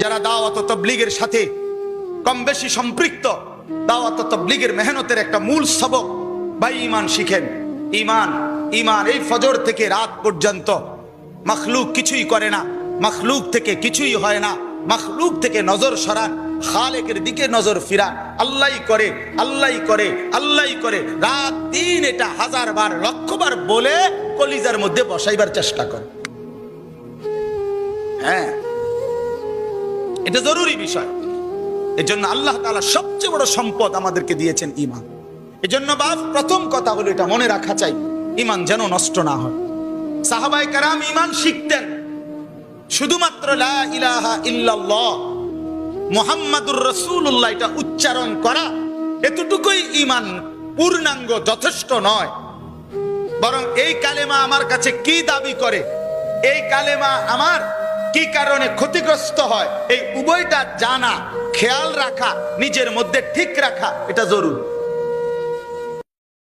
যারা দাওয়াত ও তাবলীগের সাথে কম বেশি সম্পৃক্ত, দাওয়াত ও তাবলীগের মেহনতের একটা মূল সবক ভাই ঈমান শিখেন। ঈমান ঈমান এই ফজর থেকে রাত পর্যন্ত মখলুক কিছুই করে না, মখলুক থেকে কিছুই হয় না, মখলুক থেকে নজর সরান, খালেকের দিকে নজর ফিরান। আল্লাহই করে, আল্লাহই করে, আল্লাহই করে, রাত দিন এটা 1000 বার 1,00,000 বার বলে কলিজার মধ্যে বসাইবার চেষ্টা করে। হ্যাঁ, এটা জরুরি বিষয়। এজন্য আল্লাহ তাআলা সবচেয়ে বড় সম্পদ আমাদেরকে দিয়েছেন ঈমান। এজন্য বাপ প্রথম কথা হলো এটা মনে রাখা চাই, ঈমান যেন নষ্ট না হয়। সাহাবায়ে কেরাম ঈমান শিখতেন শুধুমাত্র লা ইলাহা ইল্লাল্লাহ মুহাম্মাদুর রাসূলুল্লাহ এটা উচ্চারণ করা, এতটুকুই ঈমান পূর্ণাঙ্গ যথেষ্ট নয়। বরং এই কালেমা আমার কাছে কি দাবি করে, এই কালেমা আমার কি কারণে ক্ষতিগ্রস্ত হয়, এই উভয়টা জানা, খেয়াল রাখা, নিজের মধ্যে ঠিক রাখা, এটা জরুরি।